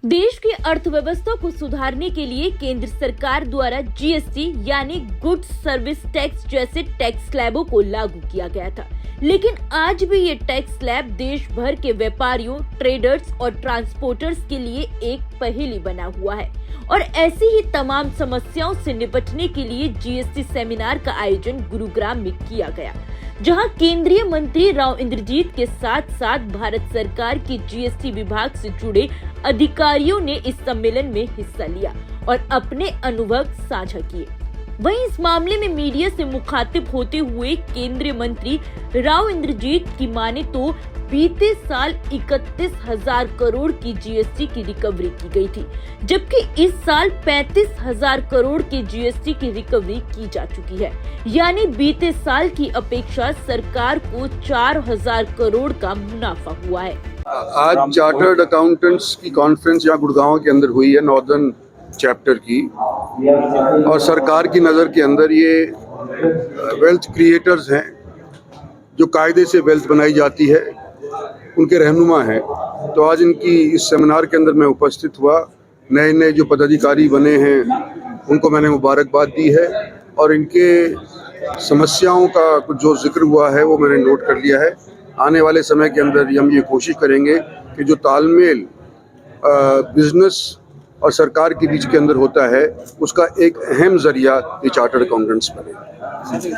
देश की अर्थव्यवस्था को सुधारने के लिए केंद्र सरकार द्वारा जीएसटी यानी गुड्स सर्विस टैक्स जैसे टैक्स स्लैबों को लागू किया गया था, लेकिन आज भी ये टैक्स स्लैब देश भर के व्यापारियों, ट्रेडर्स और ट्रांसपोर्टर्स के लिए एक पहेली बना हुआ है। और ऐसी ही तमाम समस्याओं से निपटने के लिए जीएसटी सेमिनार का आयोजन गुरुग्राम में किया गया, जहां केंद्रीय मंत्री राव इंद्रजीत के साथ साथ भारत सरकार के जीएसटी विभाग से जुड़े अधिकारियों ने इस सम्मेलन में हिस्सा लिया और अपने अनुभव साझा किए। वहीं इस मामले में मीडिया से मुखातिब होते हुए केंद्रीय मंत्री राव इंद्रजीत की माने तो बीते साल 31,000 करोड़ की जीएसटी की रिकवरी की गई थी, जबकि इस साल 35,000 करोड़ की जीएसटी की रिकवरी की जा चुकी है। यानी बीते साल की अपेक्षा सरकार को 4,000 करोड़ का मुनाफा हुआ है। आज चार्टर्ड अकाउंटेंट्स की कॉन्फ्रेंस यहाँ गुड़गांव के अंदर हुई है, नॉर्दर्न चैप्टर की, और सरकार की नज़र के अंदर ये वेल्थ क्रिएटर्स हैं जो कायदे से वेल्थ बनाई जाती है, उनके रहनुमा हैं। तो आज इनकी इस सेमिनार के अंदर मैं उपस्थित हुआ। नए नए जो पदाधिकारी बने हैं उनको मैंने मुबारकबाद दी है और इनके समस्याओं का कुछ जो जिक्र हुआ है वो मैंने नोट कर लिया है। आने वाले समय के अंदर हम ये कोशिश करेंगे कि जो तालमेल बिजनेस और सरकार के बीच के अंदर होता है उसका एक अहम जरिया ये चार्टर्ड अकाउंटेंट्स बने।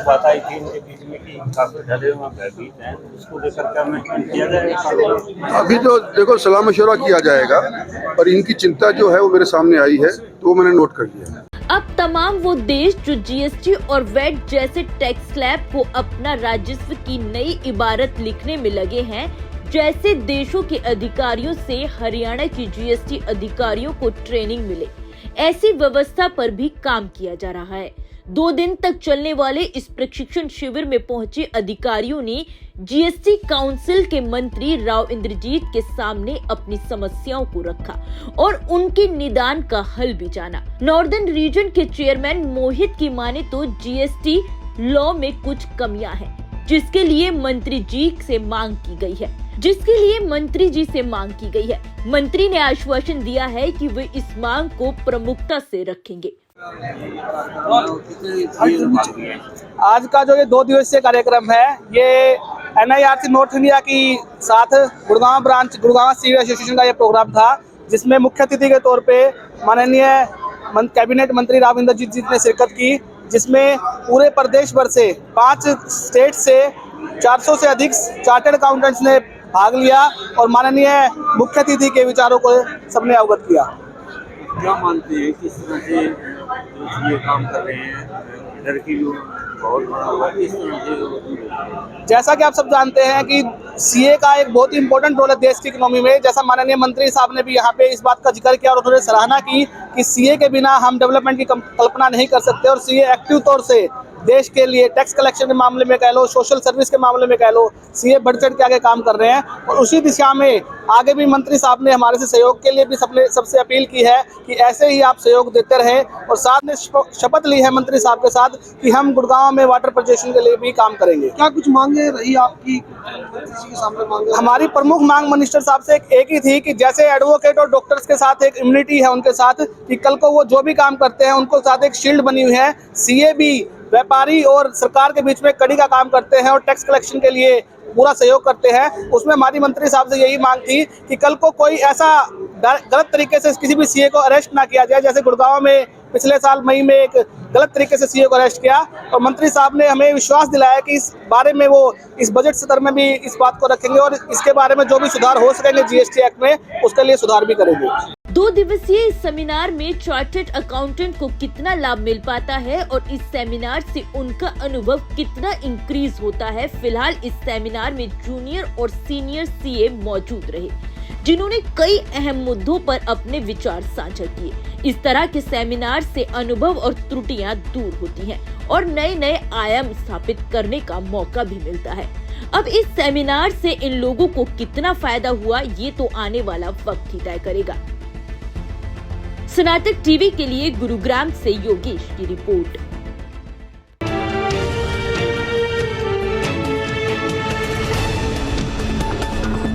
बात आई थी इनके बीच में कि काफी डरे हुए भयभीत हैं, उसको लेकर क्या मैनेजमेंट किया जाएगा? अभी तो देखो सलाह मशवरा किया जाएगा और इनकी चिंता जो है वो मेरे सामने आई है तो वो मैंने नोट कर लिया है। अब तमाम वो देश जो जीएसटी और वैट जैसे टैक्स स्लैब को अपना राजस्व की नई इबारत लिखने में लगे हैं, जैसे देशों के अधिकारियों से हरियाणा की जीएसटी अधिकारियों को ट्रेनिंग मिले, ऐसी व्यवस्था पर भी काम किया जा रहा है। 2 दिन तक चलने वाले इस प्रशिक्षण शिविर में पहुंचे अधिकारियों ने जीएसटी काउंसिल के मंत्री राव इंद्रजीत के सामने अपनी समस्याओं को रखा और उनके निदान का हल भी जाना। नॉर्दर्न रीजन के चेयरमैन मोहित की माने तो जीएसटी लॉ में कुछ कमियां हैं, जिसके लिए मंत्री जी से मांग की गई है। मंत्री ने आश्वासन दिया है कि वे इस मांग को प्रमुखता से रखेंगे। आज का जो ये 2 दिवसीय कार्यक्रम है, ये NIRC नॉर्थ इंडिया की साथ Gurgaon branch Gurgaon civil association का ये प्रोग्राम था, जिसमें मुख्य अतिथि के तौर पे माननीय कैबिनेट मंत्री राव इंद्रजीत जी ने शिरकत की, जिसमें पूरे प्रदेश भर से 5 स्टेट से 400 से अधिक चार्टर्ड अकाउंटेंट्स ने भाग लिया और माननीय मुख्य अतिथि के विचारों को सबने अवगत किया। क्या मानते हैं किस तरह से ये काम कर रहे हैं? डर की बहुत बड़ा हुआ, किस तरह से? जैसा कि आप सब जानते हैं कि सीए का एक बहुत ही इंपॉर्टेंट रोल है देश की इकोनॉमी में। जैसा माननीय मंत्री साहब ने भी यहाँ पे इस बात का जिक्र किया और उन्होंने सराहना की कि सीए के बिना हम डेवलपमेंट की कल्पना नहीं कर सकते, और सीए एक्टिव तौर से देश के लिए टैक्स कलेक्शन के मामले में कह लो, सोशल सर्विस के मामले में कह लो, सीए बढ़ चढ़ के आगे काम कर रहे हैं। और उसी दिशा में आगे भी मंत्री साहब ने हमारे से सहयोग के लिए भी सबसे अपील की है कि ऐसे ही आप सहयोग देते रहें, और साथ में शपथ ली है मंत्री साहब के साथ कि हम गुड़गांव में वाटर प्रोजेक्शन के लिए भी काम करेंगे। क्या कुछ मांगे रही आपकी किसी के सामने मांगे? हमारी प्रमुख मांग मिनिस्टर साहब से एक ही थी कि जैसे एडवोकेट और डॉक्टर्स के साथ एक इम्यूनिटी है उनके साथ, कि कल को वो जो भी काम करते हैं उनको साथ एक शील्ड बनी हुई है, सीए भी व्यापारी और सरकार के बीच में कड़ी का काम करते हैं और टैक्स कलेक्शन के लिए पूरा सहयोग करते हैं। उसमें हमारी मंत्री साहब से यही मांग थी कि कल को कोई ऐसा गलत तरीके से किसी भी सीए को अरेस्ट ना किया जाए, जैसे गुड़गांव में पिछले साल मई में एक गलत तरीके से सीए को अरेस्ट किया। और मंत्री साहब ने हमें विश्वास दिलाया कि इस बारे में वो इस बजट सत्र में भी इस बात को रखेंगे और इसके बारे में जो भी सुधार हो सकेंगे जीएसटी एक्ट में, उसके लिए सुधार भी करेंगे। 2 दिवसीय इस सेमिनार में चार्टर्ड अकाउंटेंट को कितना लाभ मिल पाता है और इस सेमिनार से उनका अनुभव कितना इंक्रीज होता है। फिलहाल इस सेमिनार में जूनियर और सीनियर सीए मौजूद रहे, जिन्होंने कई अहम मुद्दों पर अपने विचार साझा किए। इस तरह के सेमिनार से अनुभव और त्रुटियां दूर होती हैं और नए नए आयाम स्थापित करने का मौका भी मिलता है। अब इस सेमिनार से इन लोगों को कितना फायदा हुआ, ये तो आने वाला वक्त ही तय करेगा। स्नातक टीवी के लिए गुरुग्राम से योगेश की रिपोर्ट।